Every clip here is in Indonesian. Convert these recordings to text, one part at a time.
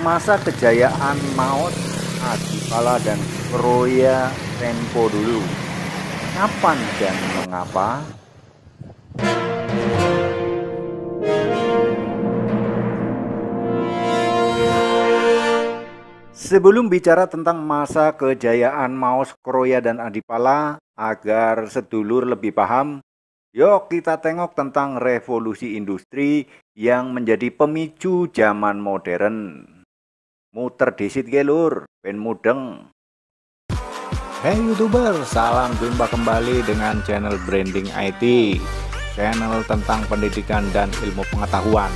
Masa kejayaan Maot, Adipala dan Kroya Tempo dulu. Kapan dan mengapa? Sebelum bicara tentang masa kejayaan Maos, Kroya, dan Adipala, agar sedulur lebih paham, yuk kita tengok tentang revolusi industri yang menjadi pemicu zaman modern. Muter disit ge lur, ben mudeng. Hey YouTuber, salam jumpa kembali dengan channel Branding IT, channel tentang pendidikan dan ilmu pengetahuan.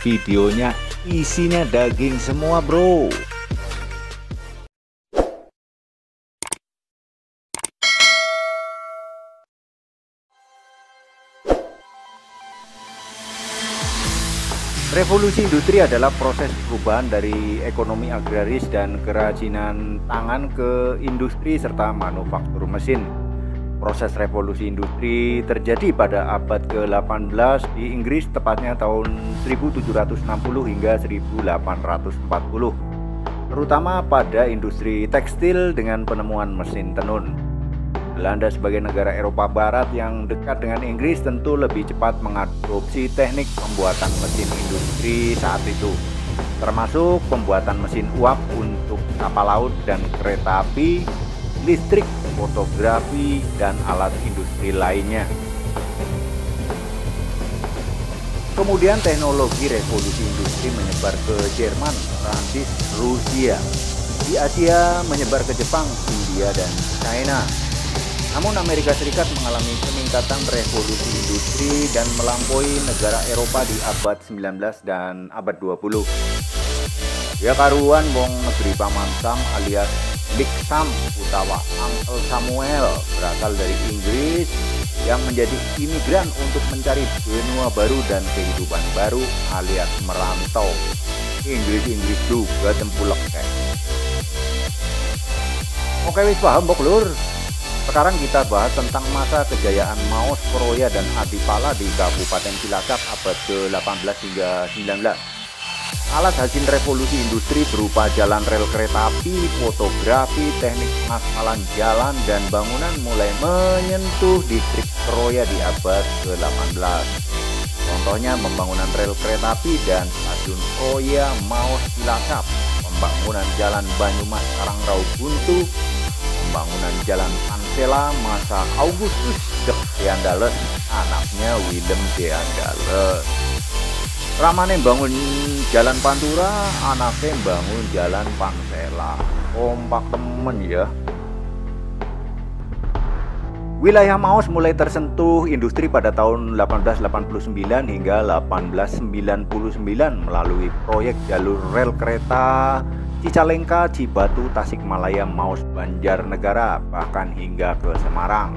Videonya isinya daging semua bro. Revolusi industri adalah proses perubahan dari ekonomi agraris dan kerajinan tangan ke industri serta manufaktur mesin. Proses revolusi industri terjadi pada abad ke-18 di Inggris, tepatnya tahun 1760 hingga 1840, terutama pada industri tekstil dengan penemuan mesin tenun. Belanda sebagai negara Eropa Barat yang dekat dengan Inggris tentu lebih cepat mengadopsi teknik pembuatan mesin industri saat itu, termasuk pembuatan mesin uap untuk kapal laut dan kereta api, listrik, fotografi, dan alat industri lainnya. Kemudian teknologi revolusi industri menyebar ke Jerman, Prancis, Rusia. Di Asia menyebar ke Jepang, India, dan China. Namun Amerika Serikat mengalami peningkatan revolusi industri dan melampaui negara Eropa di abad 19 dan abad 20. Ya karuan wong negeri Paman Sam alias Big Sam utawa Uncle Samuel berasal dari Inggris yang menjadi imigran untuk mencari benua baru dan kehidupan baru alias merantau. Inggris juga tempulek kayak. Oke wis paham bok lur. Sekarang kita bahas tentang masa kejayaan Maos, Kroya, dan Adipala di Kabupaten Cilacap abad ke-18 hingga 19. Alat hasil revolusi industri berupa jalan rel kereta api, fotografi, teknik pengaspalan jalan, dan bangunan mulai menyentuh distrik Kroya di abad ke-18. Contohnya pembangunan rel kereta api dan stasiun Kroya, Maos, Cilacap, pembangunan jalan Banyumas, Karangrau, Buntu, pembangunan jalan Pansela masa Augustus Deandales, anaknya Willem Deandales. Ramane bangun jalan Pantura, anaknya bangun jalan Pansela. Kompak temen ya. Wilayah Maos mulai tersentuh industri pada tahun 1889 hingga 1899 melalui proyek jalur rel kereta Cicalengka, Cibatu, Tasikmalaya, Maos, Banjarnegara, bahkan hingga ke Semarang.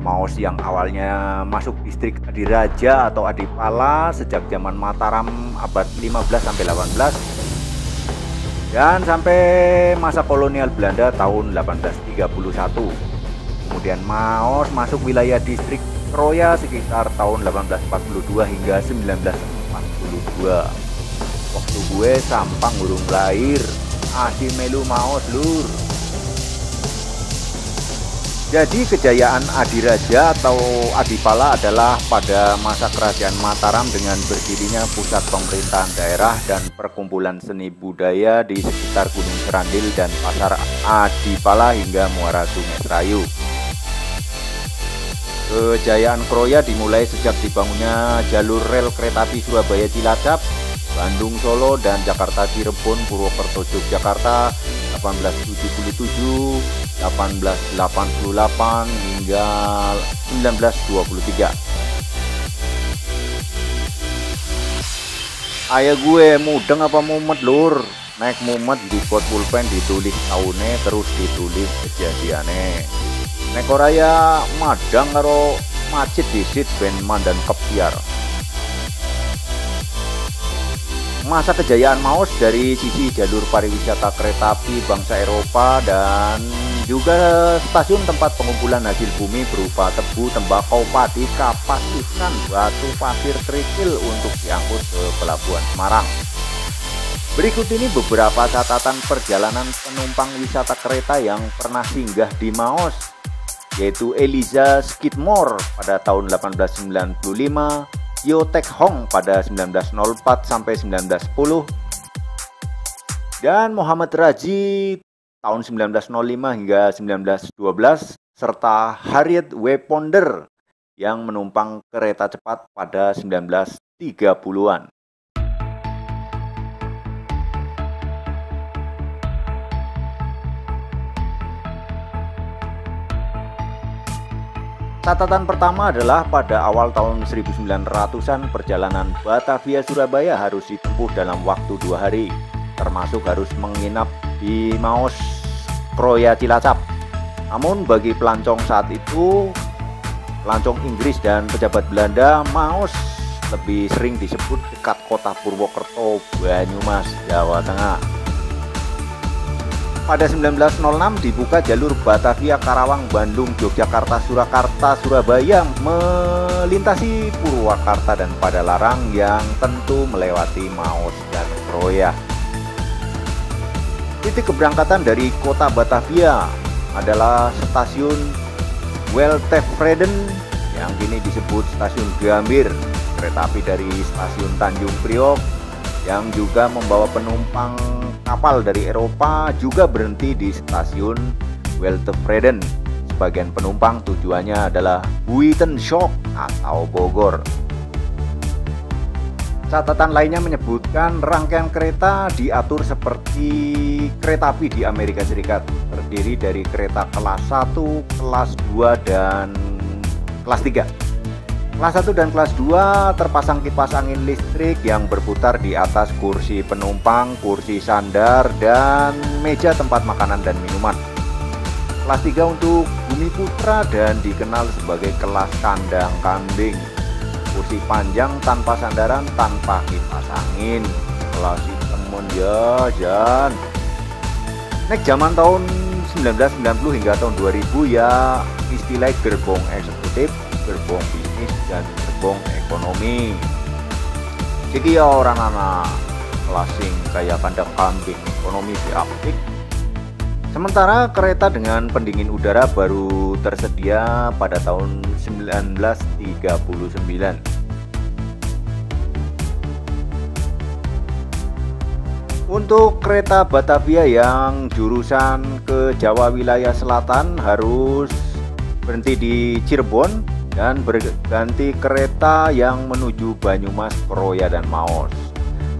Maos yang awalnya masuk distrik Adiraja atau Adipala sejak zaman Mataram abad 15 sampai 18 dan sampai masa kolonial Belanda tahun 1831. Kemudian Maos masuk wilayah distrik Kroya sekitar tahun 1842 hingga 1942. Waktu gue sampang urung lahir, asih melu Maos lur. Jadi kejayaan Adiraja atau Adipala adalah pada masa kerajaan Mataram dengan berdirinya pusat pemerintahan daerah dan perkumpulan seni budaya di sekitar Gunung Serandil dan Pasar Adipala hingga Muara Sungai Serayu. Kejayaan Kroya dimulai sejak dibangunnya jalur rel kereta api Surabaya Cilacap, Bandung Solo, dan Jakarta Cirebon Purwokerto Yogyakarta 1877, 1888 hingga 1923. Ayah gue mudeng apa mumet lur? Naik mumet di pot pulpen ditulis tahunnya terus ditulis kejadiannya. Nek ora ya madang karo macet disit ben mandan kepiar. Masa kejayaan Maos dari sisi jalur pariwisata kereta api bangsa Eropa dan juga stasiun tempat pengumpulan hasil bumi berupa tebu, tembakau, padi, kapas, ikan, batu, pasir, kerikil untuk diangkut ke pelabuhan Semarang. Berikut ini beberapa catatan perjalanan penumpang wisata kereta yang pernah singgah di Maos, yaitu Eliza Skidmore pada tahun 1895, Yo Tek Hong pada 1904 sampai 1910, dan Muhammad Raji tahun 1905 hingga 1912, serta Harriet W. Ponder yang menumpang kereta cepat pada 1930-an. Catatan pertama adalah pada awal tahun 1900-an perjalanan Batavia-Surabaya harus ditempuh dalam waktu 2 hari, termasuk harus menginap di Maos, Kroya, Cilacap. Namun bagi pelancong saat itu, pelancong Inggris dan pejabat Belanda, Maos lebih sering disebut dekat kota Purwokerto, Banyumas, Jawa Tengah. Pada 1906 dibuka jalur Batavia, Karawang, Bandung, Yogyakarta, Surakarta, Surabaya melintasi Purwakarta dan Padalarang yang tentu melewati Maos dan Kroya. Titik keberangkatan dari kota Batavia adalah stasiun Weltevreden yang kini disebut stasiun Gambir. Kereta api dari stasiun Tanjung Priok yang juga membawa penumpang kapal dari Eropa juga berhenti di stasiun Weltevreden. Sebagian penumpang tujuannya adalah Buitenshoek atau Bogor. Catatan lainnya menyebutkan rangkaian kereta diatur seperti kereta api di Amerika Serikat, terdiri dari kereta kelas 1, kelas 2, dan kelas 3. Kelas 1 dan kelas 2 terpasang kipas angin listrik yang berputar di atas kursi penumpang, kursi sandar, dan meja tempat makanan dan minuman. Kelas 3 untuk Bumi Putra dan dikenal sebagai kelas kandang kambing. Kursi panjang tanpa sandaran, tanpa kipas angin. Kelas temen ya, Jan. Nek zaman tahun 1990 hingga tahun 2000 ya istilah gerbong eksekutif, gerbong bisnis, dan gerbong ekonomi. Jadi ya orang anak kelasing kayak kandang kambing, ekonomi diapik. Sementara kereta dengan pendingin udara baru tersedia pada tahun 1939. Untuk kereta Batavia yang jurusan ke Jawa wilayah selatan harus berhenti di Cirebon dan berganti kereta yang menuju Banyumas, Kroya, dan Maos.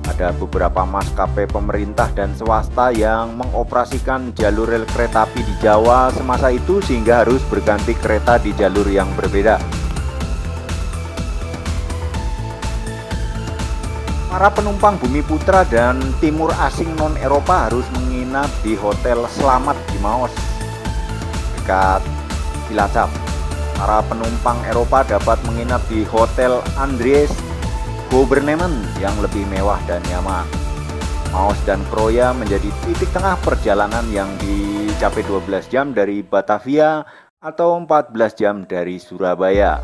Ada beberapa maskapai pemerintah dan swasta yang mengoperasikan jalur rel kereta api di Jawa semasa itu sehingga harus berganti kereta di jalur yang berbeda. Para penumpang Bumi Putra dan timur asing non-Eropa harus menginap di Hotel Slamet di Maos, dekat Cilacap. Para penumpang Eropa dapat menginap di Hotel Andries Gouvernement yang lebih mewah dan nyaman. Maos dan Kroya menjadi titik tengah perjalanan yang dicapai 12 jam dari Batavia atau 14 jam dari Surabaya.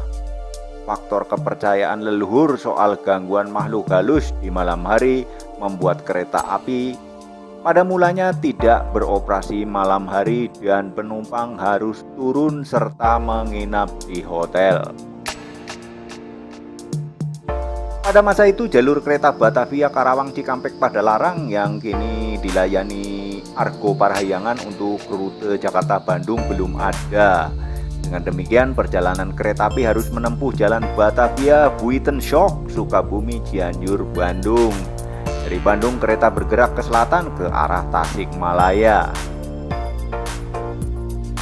Faktor kepercayaan leluhur soal gangguan makhluk halus di malam hari membuat kereta api pada mulanya tidak beroperasi malam hari dan penumpang harus turun serta menginap di hotel. Pada masa itu jalur kereta Batavia Karawang Cikampek Padalarang yang kini dilayani Argo Parahyangan untuk rute Jakarta Bandung belum ada. Dengan demikian perjalanan kereta api harus menempuh jalan Batavia Buitenshoek Sukabumi Cianjur Bandung. Dari Bandung kereta bergerak ke selatan ke arah Tasikmalaya.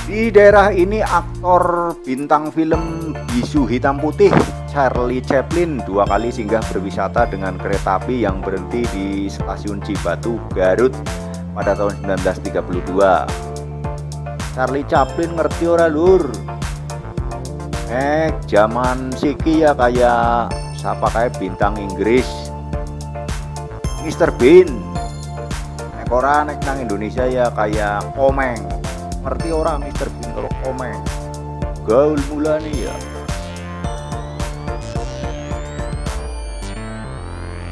Di daerah ini aktor bintang film Bisu Hitam Putih Charlie Chaplin 2 kali singgah berwisata dengan kereta api yang berhenti di stasiun Cibatu, Garut pada tahun 1932. Charlie Chaplin ngerti ora lur? Zaman siki ya kayak siapa kayak bintang Inggris Mr. Bean. Nek ora nek nang Indonesia ya kayak Komeng. Ngerti ora Mr. Bean kalau Komeng? Gaul mulane ya.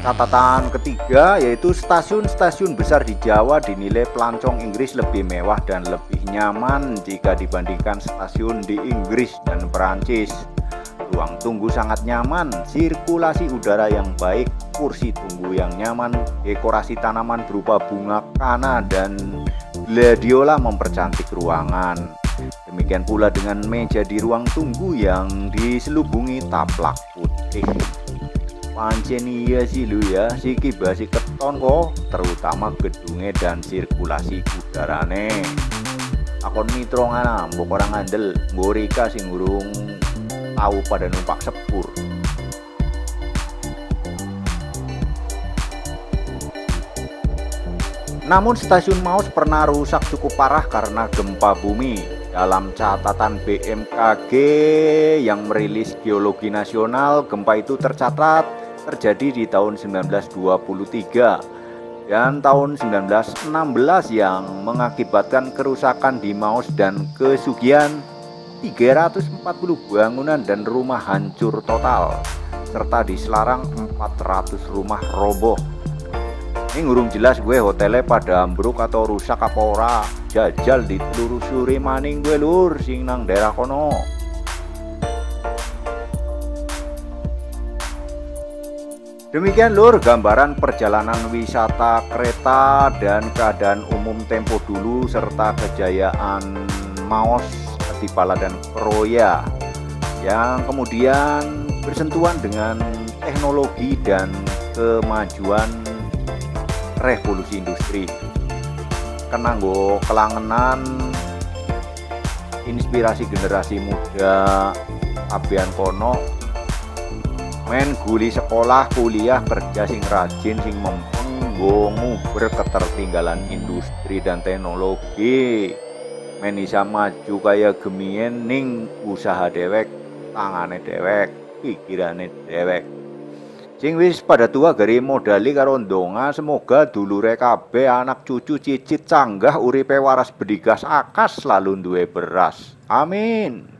Catatan ketiga yaitu stasiun-stasiun besar di Jawa dinilai pelancong Inggris lebih mewah dan lebih nyaman jika dibandingkan stasiun di Inggris dan Perancis. Ruang tunggu sangat nyaman, sirkulasi udara yang baik, kursi tunggu yang nyaman, dekorasi tanaman berupa bunga kana dan gladiola mempercantik ruangan. Demikian pula dengan meja di ruang tunggu yang diselubungi taplak putih. Pancen iya sih lu ya, siki basi keton kok, terutama gedungnya dan sirkulasi udarane. Takon mitro ngana, mbok orang ngandel, Borika sing urung tahu pada numpak sepur. Namun stasiun Maus pernah rusak cukup parah karena gempa bumi. Dalam catatan BMKG yang merilis geologi nasional, gempa itu tercatat terjadi di tahun 1923 dan tahun 1916 yang mengakibatkan kerusakan di Maus dan kesugihan 340 bangunan dan rumah hancur total, serta di Selarang 400 rumah roboh. Ini ngurung jelas gue hotelnya pada ambruk atau rusak apa ora, jajal ditelusuri maning gue lur sing nang daerah kono. Demikian lur gambaran perjalanan wisata kereta dan keadaan umum tempo dulu serta kejayaan Maos, Adipala dan Kroya yang kemudian bersentuhan dengan teknologi dan kemajuan revolusi industri. Kenanggo kelangenan inspirasi generasi muda abean kono men guli sekolah kuliah kerja sing rajin sing mempeng nguber ketertinggalan industri dan teknologi men bisa maju kaya gemien ning usaha dewek, tangane dewek, pikirane dewek. Sing wis pada tua gari modali karo ndonga semoga dulure kabeh anak cucu cicit canggah uripe waras bedigas akas lalu duwe beras. Amin.